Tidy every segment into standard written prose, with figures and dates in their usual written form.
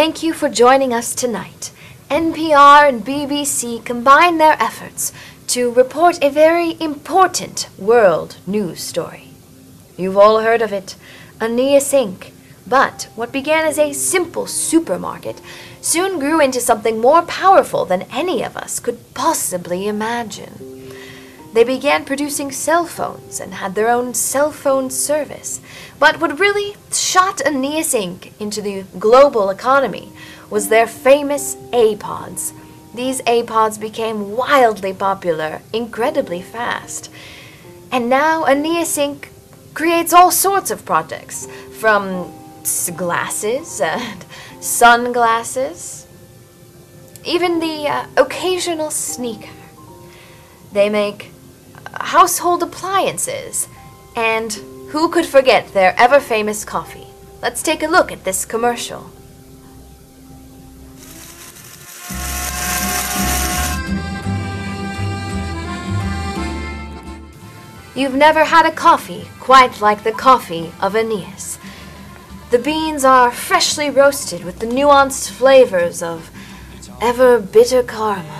Thank you for joining us tonight. NPR and BBC combine their efforts to report a very important world news story. You've all heard of it, Aeneas Inc. But what began as a simple supermarket soon grew into something more powerful than any of us could possibly imagine. They began producing cell phones and had their own cell phone service. But what really shot Aeneas Inc. into the global economy was their famous A-pods. These A-pods became wildly popular, incredibly fast. And now Aeneas Inc. creates all sorts of products, from glasses and sunglasses, even the occasional sneaker. They make household appliances, and who could forget their ever-famous coffee? Let's take a look at this commercial. You've never had a coffee quite like the coffee of Aeneas. The beans are freshly roasted with the nuanced flavors of ever-bitter caramel.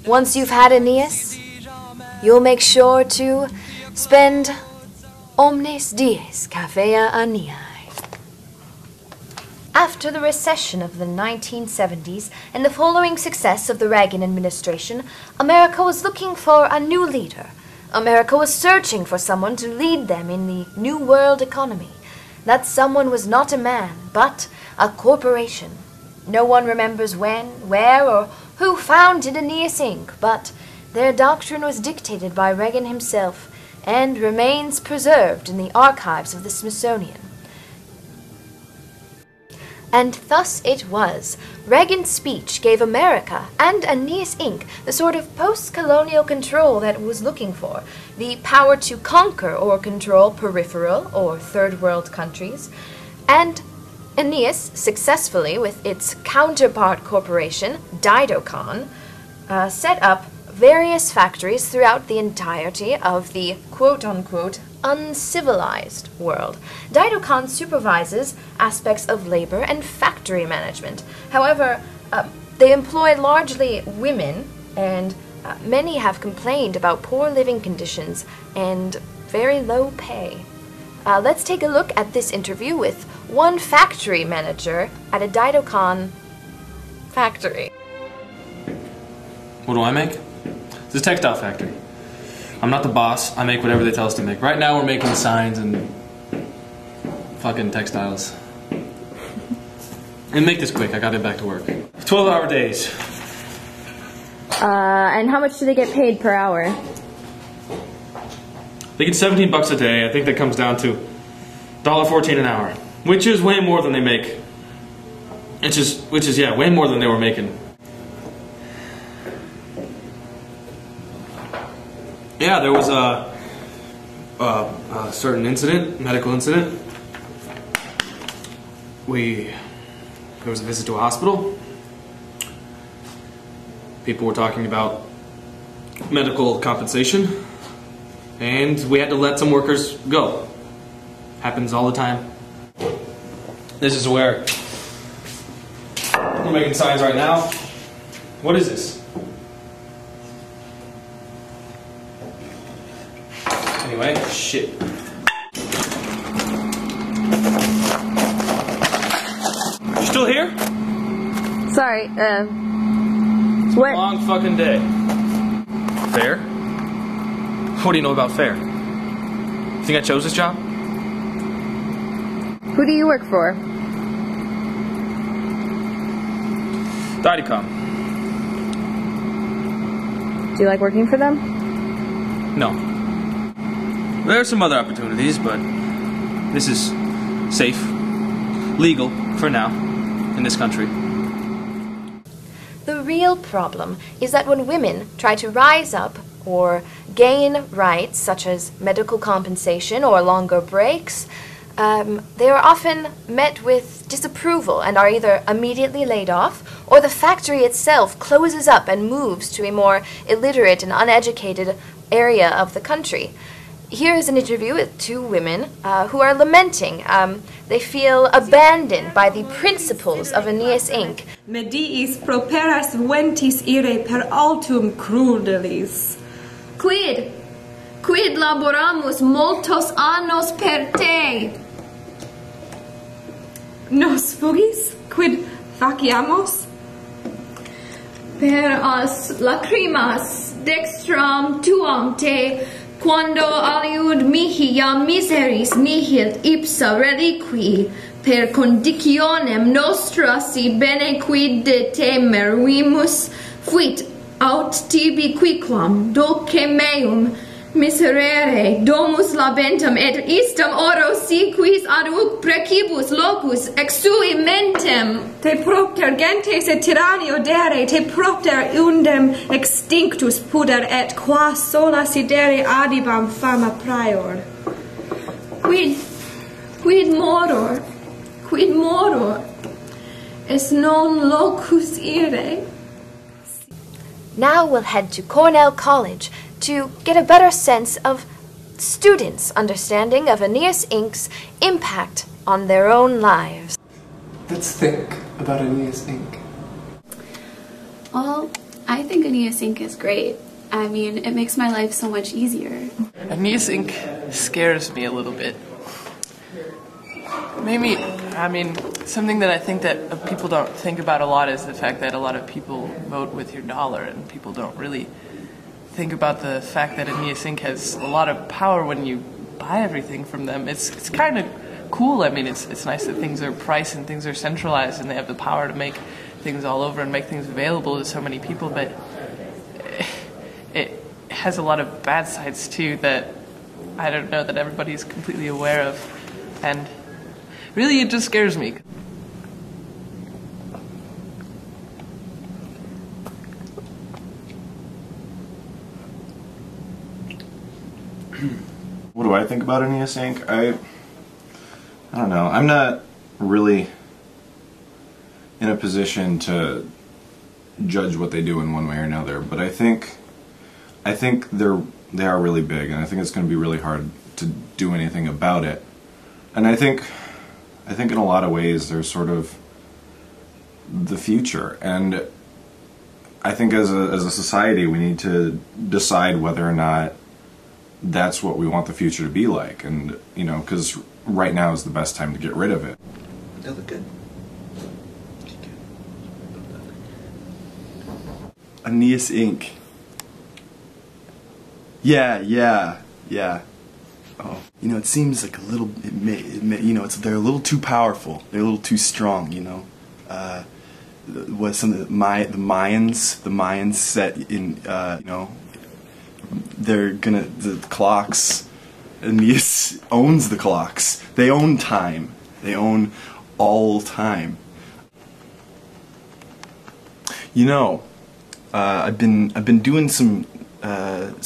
Once you've had Aeneas, you'll make sure to spend omnes dies cafea Aeneae. After the recession of the 1970s and the following success of the Reagan administration, America was looking for a new leader. America was searching for someone to lead them in the new world economy. That someone was not a man, but a corporation. No one remembers when, where, or who founded Aeneas Inc., but their doctrine was dictated by Reagan himself and remains preserved in the archives of the Smithsonian. And thus it was. Reagan's speech gave America and Aeneas Inc. the sort of post-colonial control that it was looking for, the power to conquer or control peripheral or third world countries, and Aeneas successfully, with its counterpart corporation, Didocon, set up various factories throughout the entirety of the quote-unquote uncivilized world. Didocon supervises aspects of labor and factory management. However, they employ largely women, and many have complained about poor living conditions and very low pay. Let's take a look at this interview with one factory manager at a Didocon factory. What do I make? It's a textile factory. I'm not the boss. I make whatever they tell us to make. Right now we're making signs and fucking textiles. And make this quick. I gotta get back to work. 12-hour days. And how much do they get paid per hour? They get $17 a day. I think that comes down to $1.14 an hour, which is way more than they make. Which is yeah, way more than they were making. Yeah, there was a certain incident, medical incident. There was a visit to a hospital. People were talking about medical compensation, and we had to let some workers go. Happens all the time. This is where we're making signs right now. What is this? Anyway, shit. You still here? Sorry, it's wet. Long fucking day. Fair? What do you know about fair? You think I chose this job? Who do you work for? Didocon. Do you like working for them? No. There are some other opportunities, but this is safe, legal, for now, in this country. The real problem is that when women try to rise up or gain rights such as medical compensation or longer breaks, they are often met with disapproval and are either immediately laid off, or the factory itself closes up and moves to a more illiterate and uneducated area of the country. here is an interview with two women who are lamenting. They feel abandoned by the principles of Aeneas Inc. Mediis properas ventis ire per altum crudelis. Quid laboramus multos annos per te? Nos fugis? Quid faciamos? Per as lacrimas dextram tuam te, quando aliud mihi jam miseris nihil ipsa reliqui, per conditionem nostra si bene quid de te meruimus, fuit aut tibi quiquam dulce meum miserere domus labentum, et istam oro si quis ad uc precibus locus exui mentem. Te propter gentes et tyrannio dere, te propter undem extinctus puder, et qua sola sidere adibam fama prior. Quid moror, es non locus ire. Now we'll head to Cornell College to get a better sense of students' understanding of Aeneas Inc.'s impact on their own lives. Let's think about Aeneas Inc. Well, I think Aeneas Inc. is great. I mean, it makes my life so much easier. Aeneas Inc. scares me a little bit. Maybe, I mean, something that I think that people don't think about a lot is the fact that a lot of people vote with your dollar, and people don't really think about the fact that Aeneas Inc. has a lot of power when you buy everything from them. It's kind of cool. I mean, it's nice that things are priced and things are centralized and they have the power to make things all over and make things available to so many people, but it has a lot of bad sides too that I don't know that everybody's completely aware of, and really it just scares me. What do I think about Aeneas Inc.? I don't know. I'm not really in a position to judge what they do in one way or another, but I think they are really big, and I think it's going to be really hard to do anything about it. And I think in a lot of ways they're sort of the future, and I think as a society we need to decide whether or not that's what we want the future to be like, and you know, because right now is the best time to get rid of it. They look good. Aeneas Inc. Yeah. Oh, you know, it seems like a little. You know, they're a little too powerful. They're a little too strong. You know, what some of the Mayans set in. You know, they're gonna the clocks. Aeneas owns the clocks. They own time. They own all time. You know, I've been doing some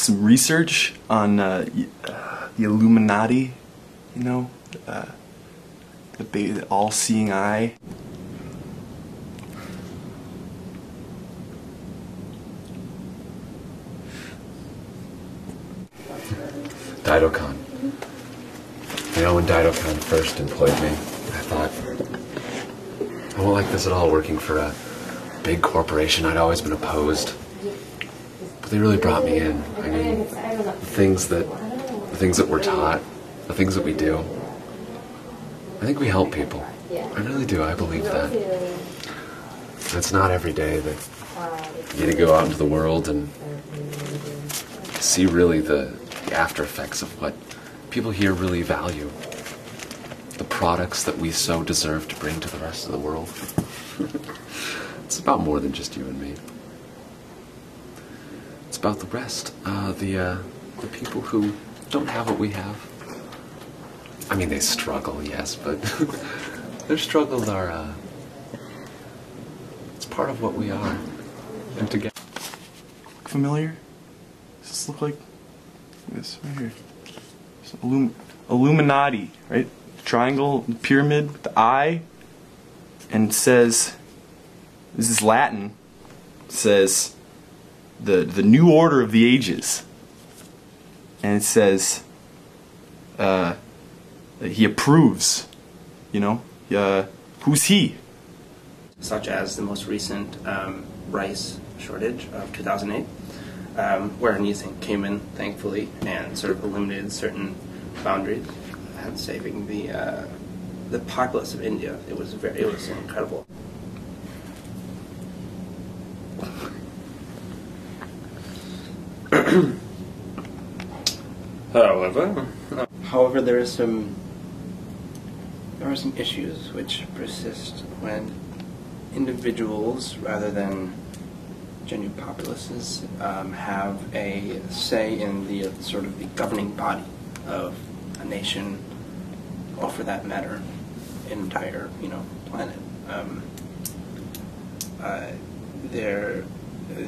research on the Illuminati. You know, the all-seeing eye. Didocon. You know, when Didocon first employed me, I thought, I won't like this at all working for a big corporation. I'd always been opposed. But they really brought me in. I mean, the things that we're taught, the things that we do, I think we help people. I really do. I believe that. It's not every day that you get to go out into the world and see really the after effects of what people here really value. The products that we so deserve to bring to the rest of the world. It's about more than just you and me. It's about the rest, the people who don't have what we have. I mean, they struggle, yes, but their struggles are, it's part of what we are. And together. Familiar? Does this look like this right here? It's Illuminati, right? Triangle, pyramid with the eye, and it says, this is Latin, it says the new order of the ages, and it says he approves, you know? Who's he? Such as the most recent rice shortage of 2008, where Aeneas came in, thankfully, and sort of eliminated certain boundaries, and saving the populace of India. It was incredible. However, there are some issues which persist when individuals, rather than genuine populaces, have a say in the sort of the governing body of a nation, or for that matter, an entire planet.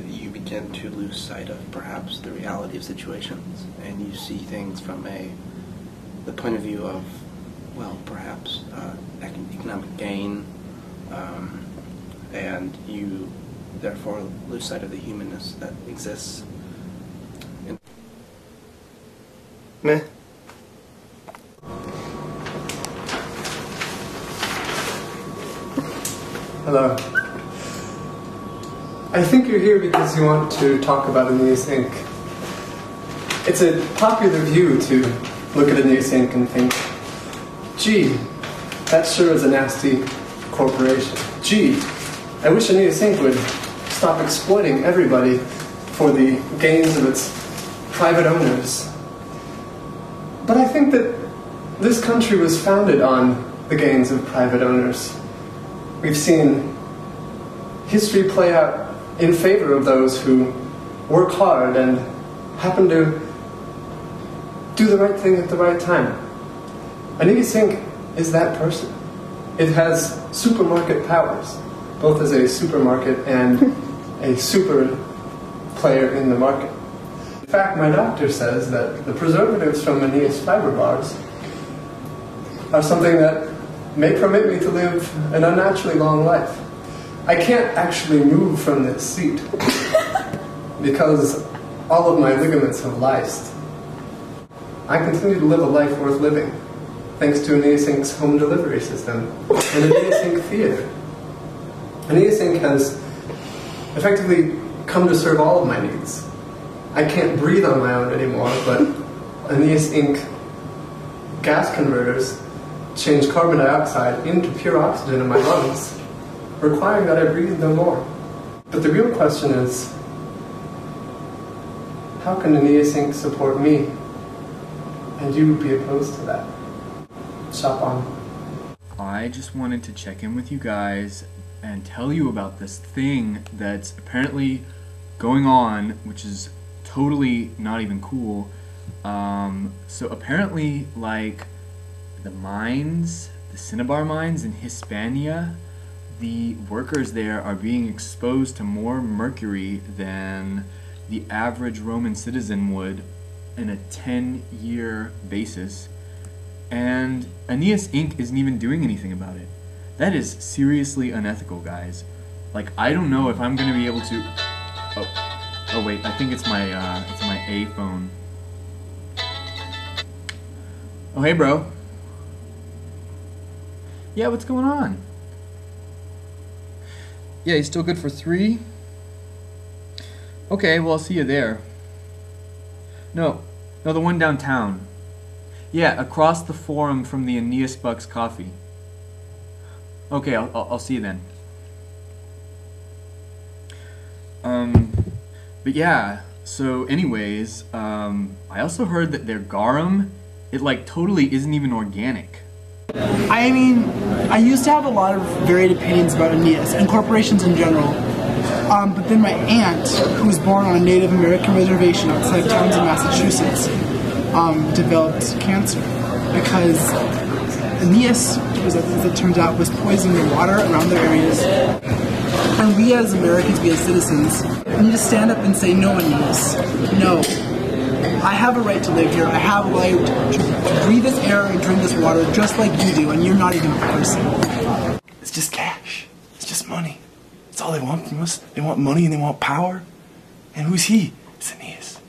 You begin to lose sight of perhaps the reality of situations, and you see things from the point of view of, well, perhaps economic gain, and you therefore lose sight of the humanness that exists. Meh. Hello. I think you're here because you want to talk about Aeneas Inc. It's a popular view to look at Aeneas Inc. and think, gee, that sure is a nasty corporation. Gee, I wish Aeneas Inc. would stop exploiting everybody for the gains of its private owners. But I think that this country was founded on the gains of private owners. We've seen history play out in favor of those who work hard and happen to do the right thing at the right time. Aeneas Inc. is that person. It has supermarket powers, both as a supermarket and a super player in the market. In fact, my doctor says that the preservatives from Aeneas fiber bars are something that may permit me to live an unnaturally long life. I can't actually move from this seat because all of my ligaments have lysed. I continue to live a life worth living thanks to Aeneas Inc.'s home delivery system and Aeneas Inc. Theater. Aeneas Inc. has effectively come to serve all of my needs. I can't breathe on my own anymore, but Aeneas Inc. gas converters change carbon dioxide into pure oxygen in my lungs, requiring that I breathe no more. But the real question is, how can Aeneas Inc. support me, and you be opposed to that? Shop on. I just wanted to check in with you guys and tell you about this thing that's apparently going on, which is totally not even cool. So apparently, like, the mines, the cinnabar mines in Hispania, the workers there are being exposed to more mercury than the average Roman citizen would in a 10-year basis, and Aeneas Inc. isn't even doing anything about it. That is seriously unethical, guys. Like, I don't know if I'm gonna be able to... Oh wait, I think it's my A phone. Oh, hey, bro. Yeah, what's going on? Yeah, he's still good for 3? Okay, well, I'll see you there. No, the one downtown. Yeah, across the forum from the Aeneas Bucks Coffee. Okay, I'll see you then. But yeah, so anyways, I also heard that their garum, it like totally isn't even organic. I mean, I used to have a lot of varied opinions about Aeneas and corporations in general. But then my aunt, who was born on a Native American reservation outside of Townsend, Massachusetts, developed cancer because Aeneas, as it turns out, was poisoning the water around their areas. And we as Americans, we as citizens, need to stand up and say, no, Aeneas, no. I have a right to live here. I have a right to breathe this air and drink this water just like you do, and you're not even a person. It's just cash. It's just money. That's all they want from us. They want money and they want power. And who's he? It's Aeneas.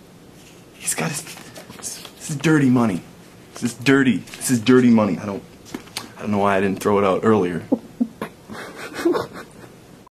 He's got his dirty money. This is dirty. This is dirty money. I don't know why I didn't throw it out earlier.